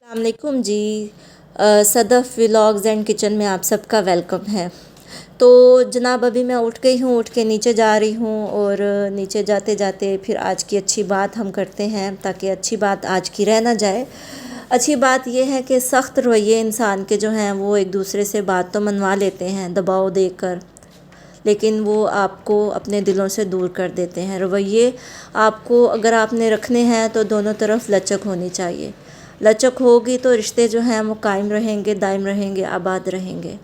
अस्सलामुअलैकुम जी। Sadaf vlogs and kitchen में आप सबका वेलकम है। तो जनाब अभी मैं उठ गई हूँ, उठ के नीचे जा रही हूँ और नीचे जाते जाते फिर आज की अच्छी बात हम करते हैं ताकि अच्छी बात आज की रह ना जाए। अच्छी बात यह है कि सख्त रवैये इंसान के जो हैं वो एक दूसरे से बात तो मनवा लेते हैं दबाव देकर, लेकिन वो आपको अपने दिलों से दूर कर देते हैं। रवैये आपको अगर आपने रखने हैं तो दोनों तरफ लचक होनी चाहिए। लचक होगी तो रिश्ते जो हैं वो कायम रहेंगे, दायम रहेंगे, आबाद रहेंगे।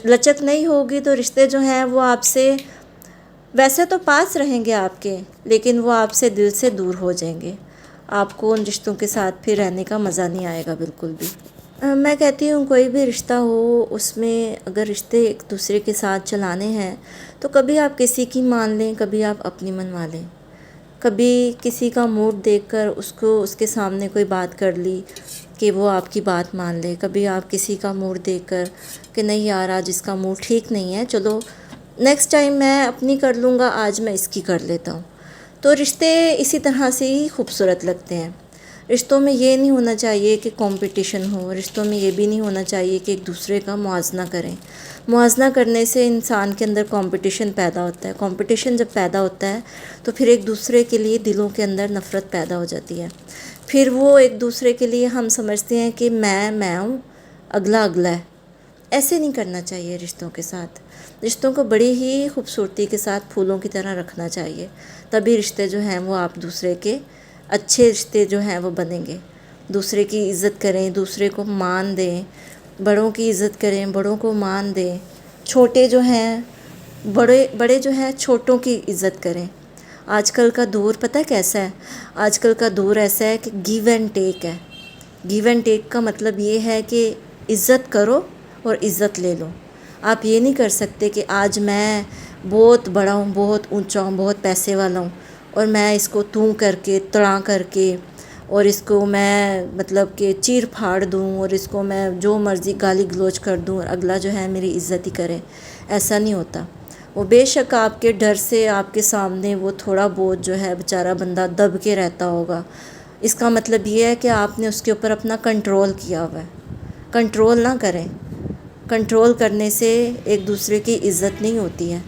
लचक नहीं होगी तो रिश्ते जो हैं वो आपसे वैसे तो पास रहेंगे आपके, लेकिन वो आपसे दिल से दूर हो जाएंगे। आपको उन रिश्तों के साथ फिर रहने का मज़ा नहीं आएगा बिल्कुल भी। मैं कहती हूँ कोई भी रिश्ता हो उसमें अगर रिश्ते एक दूसरे के साथ चलाने हैं तो कभी आप किसी की मान लें, कभी आप अपनी मनवा लें। कभी किसी का मूड देखकर उसको उसके सामने कोई बात कर ली कि वो आपकी बात मान ले। कभी आप किसी का मूड देखकर कि नहीं यार आज इसका मूड ठीक नहीं है, चलो नेक्स्ट टाइम मैं अपनी कर लूँगा, आज मैं इसकी कर लेता हूँ। तो रिश्ते इसी तरह से ही खूबसूरत लगते हैं। रिश्तों में ये नहीं होना चाहिए कि कंपटीशन हो, रिश्तों में ये भी नहीं होना चाहिए कि एक दूसरे का मुआवजा करें। मुआवजा करने से इंसान के अंदर कंपटीशन पैदा होता है। कंपटीशन जब पैदा होता है तो फिर एक दूसरे के लिए दिलों के अंदर नफ़रत पैदा हो जाती है। फिर वो एक दूसरे के लिए हम समझते हैं कि मैं हूँ, अगला अगला है। ऐसे नहीं करना चाहिए रिश्तों के साथ। रिश्तों को बड़ी ही खूबसूरती के साथ फूलों की तरह रखना चाहिए, तभी रिश्ते जो हैं वो आप दूसरे के अच्छे रिश्ते जो हैं वो बनेंगे। दूसरे की इज़्ज़त करें, दूसरे को मान दें, बड़ों की इज़्ज़त करें, बड़ों को मान दें। छोटे जो हैं बड़े बड़े जो हैं छोटों की इज़्ज़त करें। आजकल का दौर पता है कैसा है? आजकल का दौर ऐसा है कि गिव एंड टेक है। गिव एंड टेक का मतलब ये है कि इज़्ज़त करो और इज़्ज़त ले लो। आप ये नहीं कर सकते कि आज मैं बहुत बड़ा हूँ, बहुत ऊंचा हूँ, बहुत पैसे वाला हूँ और मैं इसको तू करके तड़ा करके और इसको मैं मतलब कि चीर फाड़ दूँ और इसको मैं जो मर्ज़ी गाली गलौज कर दूँ और अगला जो है मेरी इज़्ज़त ही करे। ऐसा नहीं होता। वो बेशक आपके डर से आपके सामने वो थोड़ा बहुत जो है बेचारा बंदा दब के रहता होगा, इसका मतलब ये है कि आपने उसके ऊपर अपना कंट्रोल किया हुआ है। कंट्रोल ना करें। कंट्रोल करने से एक दूसरे की इज़्ज़त नहीं होती है।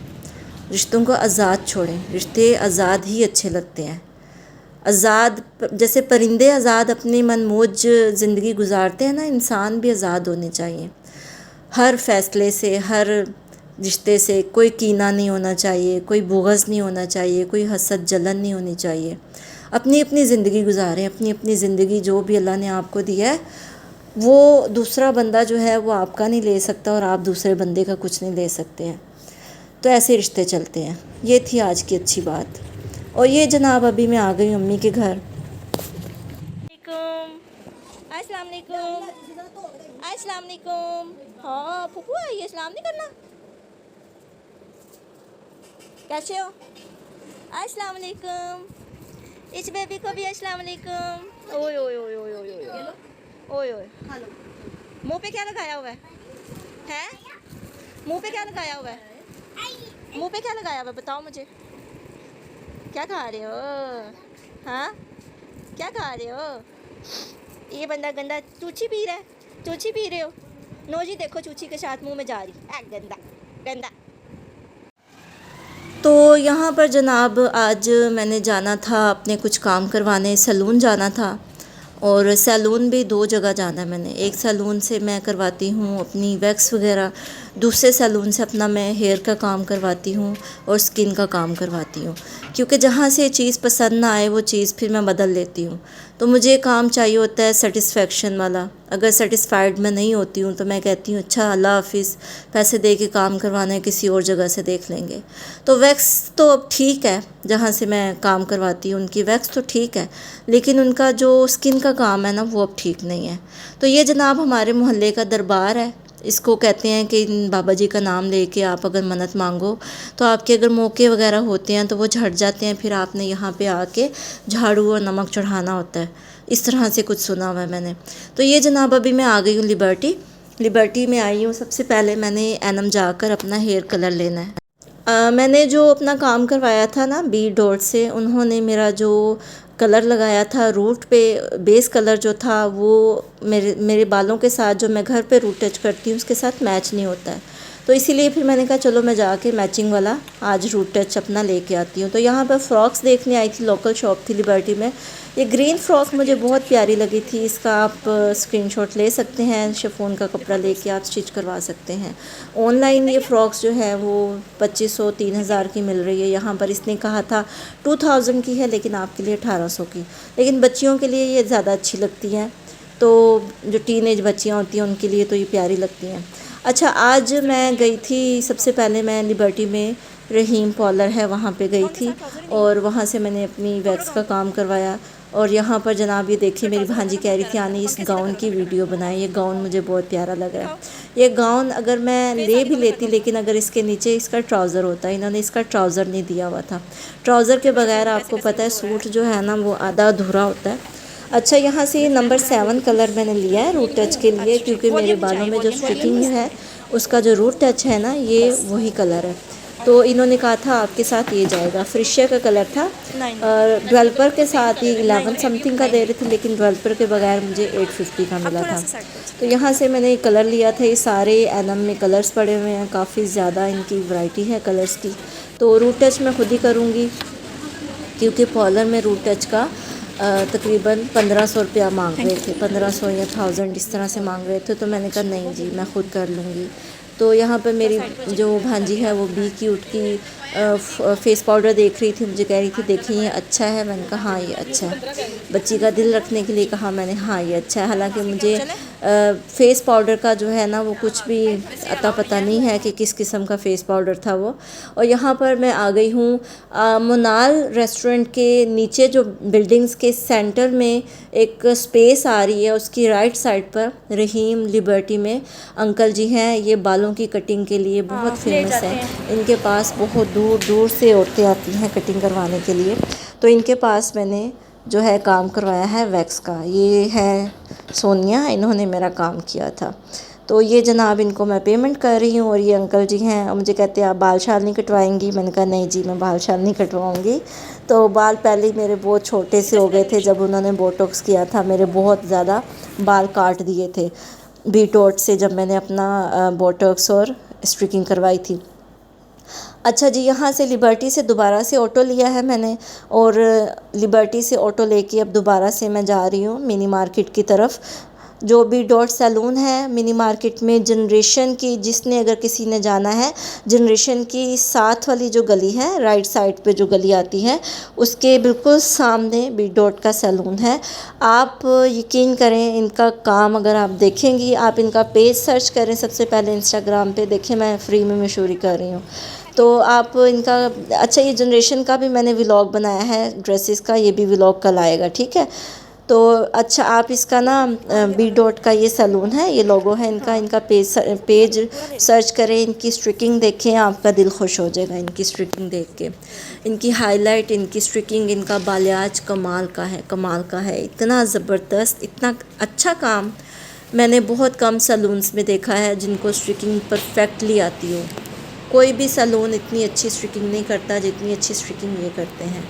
रिश्तों को आज़ाद छोड़ें। रिश्ते आज़ाद ही अच्छे लगते हैं। आज़ाद जैसे परिंदे आज़ाद अपनी मनमौज ज़िंदगी गुजारते हैं ना, इंसान भी आज़ाद होने चाहिए। हर फ़ैसले से, हर रिश्ते से कोई कीना नहीं होना चाहिए, कोई बुग़्ज़ नहीं होना चाहिए, कोई हसद जलन नहीं होनी चाहिए। अपनी अपनी ज़िंदगी गुजारें। अपनी अपनी ज़िंदगी जो भी अल्लाह ने आपको दिया है वो दूसरा बंदा जो है वो आपका नहीं ले सकता और आप दूसरे बंदे का कुछ नहीं ले सकते हैं। तो ऐसे रिश्ते चलते हैं। ये थी आज की अच्छी बात। और ये जनाब अभी मैं आ गई अम्मी के घर। अस्सलाम वालेकुम। अस्सलाम वालेकुम। हाँ फुफू आई है, सलाम नहीं करना? कैसे हो? अस्सलाम वालेकुम। इस बेबी को भी अस्सलाम वालेकुम। ओए ओए ओए ओए ओए ओए ओए ओए। मुंह पे क्या लगाया हुआ है? हैं? मुंह पे क्या लगाया हुआ है? मुंह पे क्या लगाया हुआ है बताओ मुझे। क्या खा रहे हो? हाँ क्या खा रहे हो? ये बंदा गंदा चूची पी रहा है। चूची पी रहे हो? नोजी देखो चूची के साथ मुंह में जा रही। गंदा गंदा। तो यहाँ पर जनाब आज मैंने जाना था अपने कुछ काम करवाने, सैलून जाना था। और सैलून भी दो जगह जाना है मैंने। एक सैलून से मैं करवाती हूँ अपनी वैक्स वगैरह, दूसरे सैलून से अपना मैं हेयर का काम करवाती हूँ और स्किन का काम करवाती हूँ। क्योंकि जहाँ से चीज़ पसंद ना आए वो चीज़ फिर मैं बदल लेती हूँ। तो मुझे काम चाहिए होता है सेटिस्फेक्शन वाला। अगर सेटिस्फाइड मैं नहीं होती हूँ तो मैं कहती हूँ अच्छा अल्लाह हाफिज़, पैसे दे के काम करवाना है, किसी और जगह से देख लेंगे। तो वैक्स तो अब ठीक है, जहाँ से मैं काम करवाती हूँ उनकी वैक्स तो ठीक है, लेकिन उनका जो स्किन का काम है ना वो अब ठीक नहीं है। तो ये जनाब हमारे मोहल्ले का दरबार है। इसको कहते हैं कि इन बाबा जी का नाम लेके आप अगर मन्नत मांगो तो आपके अगर मौके वगैरह होते हैं तो वो झड़ जाते हैं। फिर आपने यहाँ पे आके झाड़ू और नमक चढ़ाना होता है, इस तरह से कुछ सुना हुआ है मैंने। तो ये जनाब अभी मैं आ गई हूँ लिबर्टी में आई हूँ। सबसे पहले मैंने एनम जाकर अपना हेयर कलर लेना है। मैंने जो अपना काम करवाया था ना बी डॉट से, उन्होंने मेरा जो कलर लगाया था रूट पे, बेस कलर जो था वो मेरे बालों के साथ जो मैं घर पे रूट टच करती हूँ उसके साथ मैच नहीं होता है। तो इसीलिए फिर मैंने कहा चलो मैं जाके मैचिंग वाला आज रूट टच अपना लेके आती हूँ। तो यहाँ पर फ्रॉक्स देखने आई थी, लोकल शॉप थी लिबर्टी में। ये ग्रीन फ्रॉक मुझे बहुत प्यारी लगी थी। इसका आप स्क्रीनशॉट ले सकते हैं, शिफॉन का कपड़ा लेके आप स्टिच करवा सकते हैं। ऑनलाइन ये फ़्रॉक्स जो है वो 2500 3000 की मिल रही है। यहाँ पर इसने कहा था 2000 की है, लेकिन आपके लिए 1800 की। लेकिन बच्चियों के लिए ये ज़्यादा अच्छी लगती हैं, तो जो टीनेज बच्चियाँ होती हैं उनके लिए तो ये प्यारी लगती हैं। अच्छा, आज मैं गई थी, सबसे पहले मैं लिबर्टी में रहीम पार्लर है वहाँ पे गई थी और वहाँ से मैंने अपनी वैक्स का काम करवाया। और यहाँ पर जनाब ये देखिए, मेरी भांजी कह रही थी आने इस गाउन की वीडियो बनाए। ये गाउन मुझे बहुत प्यारा लग रहा है। ये गाउन अगर मैं ले भी लेती, लेकिन अगर इसके नीचे इसका ट्राउज़र होता, इन्होंने इसका ट्राउज़र नहीं दिया हुआ था। ट्राउज़र के बगैर आपको पता है सूट जो है ना वो आधा अधूरा होता है। अच्छा, यहाँ से नंबर 7 कलर मैंने लिया है रूट टच के लिए, क्योंकि मेरे बालों में जो स्ट्रिकिंग है उसका जो रूट टच है ना ये वही कलर है। तो इन्होंने कहा था आपके साथ ये जाएगा। फ्रिशिया का कलर था और डेवलपर के साथ ही 11 समथिंग का दे रही थी, लेकिन डेवलपर के बगैर मुझे 850 का मिला था। तो यहाँ से मैंने कलर लिया था। ये सारे एनम में कलर्स पड़े हुए हैं, काफ़ी ज़्यादा इनकी वैरायटी है कलर्स की। तो रूट टच मैं खुद ही करूँगी, क्योंकि पार्लर में रूट टच का तकरीबन 1500 रुपया मांग रहे थे, 1500 या 1000 इस तरह से मांग रहे थे। तो मैंने कहा नहीं जी, मैं ख़ुद कर लूँगी। तो यहाँ पर मेरी जो भांजी है वो बी क्यूट की फेस पाउडर देख रही थी, मुझे कह रही थी देखिए ये अच्छा है। मैंने कहा हाँ ये अच्छा है। बच्ची का दिल रखने के लिए कहा मैंने हाँ ये अच्छा है। हालांकि मुझे फेस पाउडर का जो है ना वो कुछ भी अता पता नहीं है कि किस किस्म का फ़ेस पाउडर था वो। और यहाँ पर मैं आ गई हूँ मोनाल रेस्टोरेंट के नीचे, जो बिल्डिंग्स के सेंटर में एक स्पेस आ रही है, उसकी राइट साइड पर रहीम लिबर्टी में अंकल जी हैं। ये बालों की कटिंग के लिए बहुत फेमस है। इनके पास बहुत दूर दूर से औरतें आती हैं कटिंग करवाने के लिए। तो इनके पास मैंने जो है काम करवाया है वैक्स का। ये है सोनिया, इन्होंने मेरा काम किया था। तो ये जनाब इनको मैं पेमेंट कर रही हूँ। और ये अंकल जी हैं और मुझे कहते हैं आप बाल शाल नहीं कटवाएंगी। मैंने कहा नहीं जी, मैं बाल शाल नहीं कटवाऊँगी। तो बाल पहले ही मेरे बहुत छोटे से हो गए थे जब उन्होंने बोटॉक्स किया था। मेरे बहुत ज़्यादा बाल काट दिए थे बीटोट से जब मैंने अपना बोटॉक्स और स्ट्रिकिंग करवाई थी। अच्छा जी, यहाँ से लिबर्टी से दोबारा से ऑटो लिया है मैंने, और लिबर्टी से ऑटो लेके अब दोबारा से मैं जा रही हूँ मिनी मार्केट की तरफ। जो भी डॉट सैलून है मिनी मार्केट में, जनरेशन की, जिसने अगर किसी ने जाना है, जनरेशन की साथ वाली जो गली है, राइट साइड पे जो गली आती है उसके बिल्कुल सामने बी डॉट का सैलून है। आप यकीन करें, इनका काम अगर आप देखेंगी, आप इनका पेज सर्च करें सबसे पहले इंस्टाग्राम पे, देखें मैं फ्री में मशहूरी कर रही हूँ। तो आप इनका, अच्छा ये जनरेशन का भी मैंने व्लॉग बनाया है ड्रेसेस का, ये भी व्लॉग कल आएगा, ठीक है। तो अच्छा, आप इसका ना बी डॉट का ये सैलून है, ये लोगो है इनका। इनका पेज सर्च करें, इनकी स्ट्रिकिंग देखें, आपका दिल खुश हो जाएगा इनकी स्ट्रिकिंग देख के। इनकी हाईलाइट, इनकी स्ट्रिकिंग, इनका बालियाज कमाल का है, कमाल का है। इतना ज़बरदस्त, इतना अच्छा काम मैंने बहुत कम सैलून्स में देखा है जिनको स्ट्रिकिंग परफेक्टली आती हो। कोई भी सैलून इतनी अच्छी स्ट्रिकिंग नहीं करता जितनी अच्छी स्ट्रिकिंग ये करते हैं।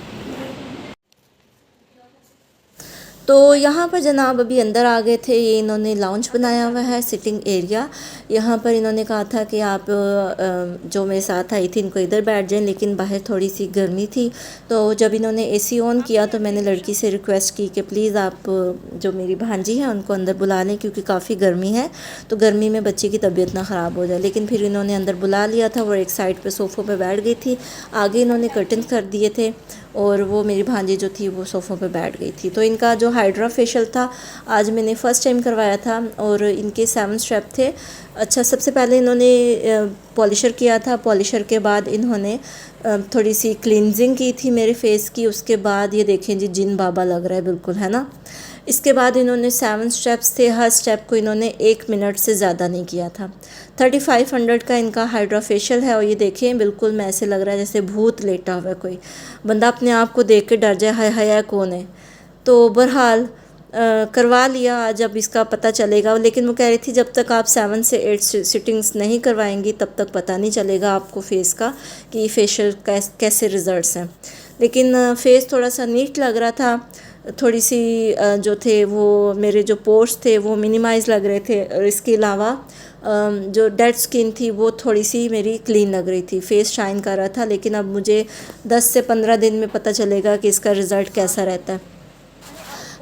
तो यहाँ पर जनाब अभी अंदर आ गए थे। ये इन्होंने लाउंज बनाया हुआ है, सिटिंग एरिया। यहाँ पर इन्होंने कहा था कि आप जो मेरे साथ आई थी इनको इधर बैठ जाएं, लेकिन बाहर थोड़ी सी गर्मी थी। तो जब इन्होंने एसी ऑन किया तो मैंने लड़की से रिक्वेस्ट की कि प्लीज़ आप जो मेरी भांजी है उनको अंदर बुला लें, क्योंकि काफ़ी गर्मी है, तो गर्मी में बच्चे की तबीयत ना ख़राब हो जाए। लेकिन फिर इन्होंने अंदर बुला लिया था और एक साइड पर सोफ़ों पर बैठ गई थी। आगे इन्होंने कर्टन कर दिए थे और वो मेरी भांजी जो थी वो सोफ़ों पे बैठ गई थी। तो इनका जो हाइड्रा फेशियल था आज मैंने फ़र्स्ट टाइम करवाया था और इनके 7 स्टेप थे। अच्छा, सबसे पहले इन्होंने पॉलिशर किया था, पॉलिशर के बाद इन्होंने थोड़ी सी क्लींजिंग की थी मेरे फेस की। उसके बाद ये देखें जी, जिन बाबा लग रहा है बिल्कुल, है ना। इसके बाद इन्होंने 7 स्टेप्स थे, हर स्टेप को इन्होंने 1 मिनट से ज़्यादा नहीं किया था। 3500 का इनका हाइड्रा फेशियल है। और ये देखें बिल्कुल मैं ऐसे लग रहा है जैसे भूत लेटा हुआ है कोई, बंदा अपने आप को देख के डर जाए, हाय हाय कौन है। तो बहरहाल करवा लिया, आज अब इसका पता चलेगा। लेकिन वो कह रही थी जब तक आप 7 से 8 सिटिंग्स नहीं करवाएंगी तब तक पता नहीं चलेगा आपको फेस का कि फेशियल कैसे रिज़ल्ट्स हैं। लेकिन फेस थोड़ा सा नीट लग रहा था। थोड़ी सी जो थे वो मेरे जो पोर्स थे वो मिनिमाइज़ लग रहे थे, और इसके अलावा जो डेड स्किन थी वो थोड़ी सी मेरी क्लीन लग रही थी। फेस शाइन कर रहा था, लेकिन अब मुझे 10 से 15 दिन में पता चलेगा कि इसका रिज़ल्ट कैसा रहता है।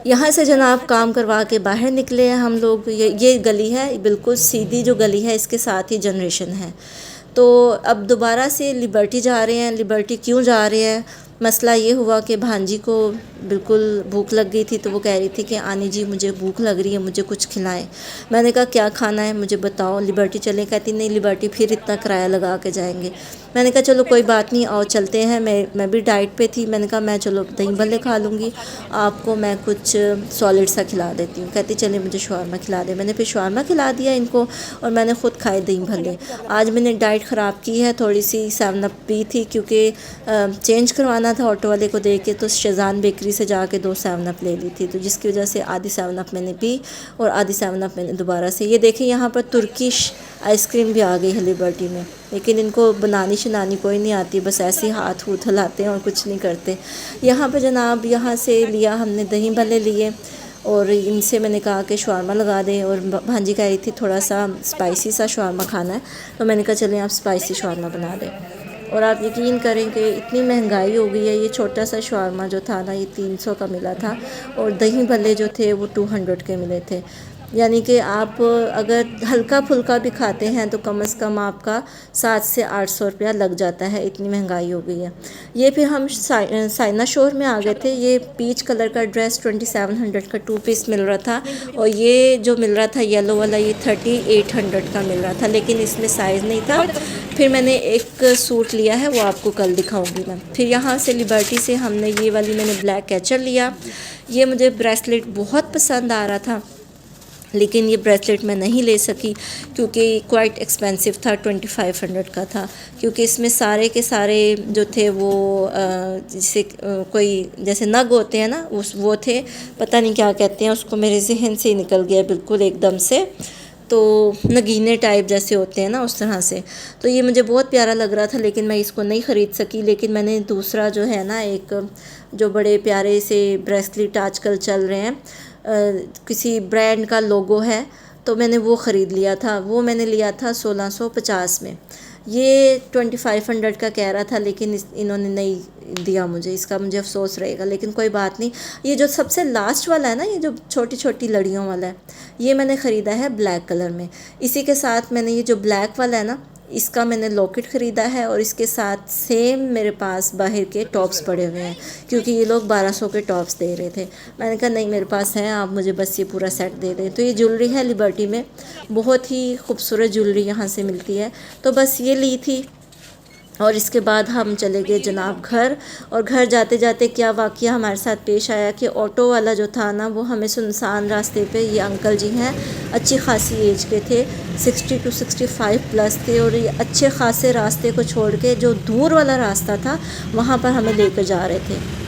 यहाँ से जनाब काम करवा के बाहर निकले हैं हम लोग। ये गली है, बिल्कुल सीधी जो गली है, इसके साथ ही जनरेशन है। तो अब दोबारा से लिबर्टी जा रहे हैं। लिबर्टी क्यों जा रहे हैं? मसला ये हुआ कि भांजी को बिल्कुल भूख लग गई थी, तो वो कह रही थी कि आनी जी मुझे भूख लग रही है, मुझे कुछ खिलाएं। मैंने कहा क्या खाना है मुझे बताओ, लिबर्टी चलें? कहती नहीं लिबर्टी फिर इतना किराया लगा के जाएंगे। मैंने कहा चलो कोई बात नहीं, आओ चलते हैं। मैं भी डाइट पे थी। मैंने कहा मैं चलो दही भल्ले खा लूँगी, आपको मैं कुछ सॉलिड सा खिला देती हूँ। कहती चले मुझे शवारमा खिला दे। मैंने फिर शवारमा खिला दिया इनको, और मैंने ख़ुद खाए दही भल्ले। आज मैंने डाइट ख़राब की है, थोड़ी सी 7 अप पी थी, क्योंकि चेंज करवाना था ऑटो वाले को दे के, तो शेज़ान बेकरी से जाके 2 7 अप ले ली थी, तो जिसकी वजह से आधी 7 अप मैंने पी और आधी 7 अप मैंने दोबारा से। ये देखें यहाँ पर तुर्किश आइसक्रीम भी आ गई है लिबर्टी में, लेकिन इनको बनानी शनानी कोई नहीं आती, बस ऐसे ही हाथ हूथ हिलाते हैं और कुछ नहीं करते। यहाँ पर जनाब यहाँ से लिया हमने दही भल्ले लिए, और इनसे मैंने कहा कि शवारमा लगा दें, और भांजी कह रही थी थोड़ा सा स्पाइसी सा शवारमा खाना है, तो मैंने कहा चलें आप स्पाइसी शवारमा बना दें। और आप यकीन करें कि इतनी महंगाई हो गई है। ये छोटा सा शवारमा जो था ना, ये 300 का मिला था, और दही भल्ले जो थे वो 200 के मिले थे। यानी कि आप अगर हल्का फुल्का भी खाते हैं तो कम से कम आपका 700 से 800 रुपया लग जाता है, इतनी महंगाई हो गई है। ये फिर हम साइना शोर में आ गए थे। ये पीच कलर का ड्रेस 2700 का 2 पीस मिल रहा था, और ये जो मिल रहा था येलो वाला, ये 3800 का मिल रहा था, लेकिन इसमें साइज़ नहीं था। फिर मैंने एक सूट लिया है, वो आपको कल दिखाऊंगी मैं। फिर यहाँ से लिबर्टी से हमने ये वाली मैंने ब्लैक कैचर लिया। ये मुझे ब्रेसलेट बहुत पसंद आ रहा था, लेकिन ये ब्रेसलेट मैं नहीं ले सकी क्योंकि क्वाइट एक्सपेंसिव था, 2500 का था। क्योंकि इसमें सारे के सारे जो थे वो जैसे कोई जैसे नग होते हैं ना, वो थे, पता नहीं क्या कहते हैं उसको, मेरे जहन से ही निकल गया बिल्कुल एकदम से। तो नगीने टाइप जैसे होते हैं ना, उस तरह से। तो ये मुझे बहुत प्यारा लग रहा था, लेकिन मैं इसको नहीं ख़रीद सकी। लेकिन मैंने दूसरा जो है ना, एक जो बड़े प्यारे से ब्रेसलेट आजकल चल रहे हैं, किसी ब्रांड का लोगो है, तो मैंने वो ख़रीद लिया था। वो मैंने लिया था 1650 में। ये 2500 का कह रहा था, लेकिन इन्होंने नहीं दिया मुझे। इसका मुझे अफसोस रहेगा, लेकिन कोई बात नहीं। ये जो सबसे लास्ट वाला है ना, ये जो छोटी छोटी लड़ियों वाला है, ये मैंने ख़रीदा है ब्लैक कलर में। इसी के साथ मैंने ये जो ब्लैक वाला है ना, इसका मैंने लॉकेट ख़रीदा है, और इसके साथ सेम मेरे पास बाहर के टॉप्स पड़े हुए हैं, क्योंकि ये लोग 1200 के टॉप्स दे रहे थे। मैंने कहा नहीं मेरे पास हैं, आप मुझे बस ये पूरा सेट दे दें। तो ये ज्वेलरी है लिबर्टी में, बहुत ही खूबसूरत ज्वेलरी यहाँ से मिलती है। तो बस ये ली थी, और इसके बाद हम चले गए जनाब घर। और घर जाते जाते क्या वाक़या हमारे साथ पेश आया कि ऑटो वाला जो था ना, वो हमें सुनसान रास्ते पे, ये अंकल जी हैं, अच्छी खासी एज के थे, 60 to 65 प्लस थे, और ये अच्छे खासे रास्ते को छोड़ के जो दूर वाला रास्ता था वहाँ पर हमें लेकर जा रहे थे।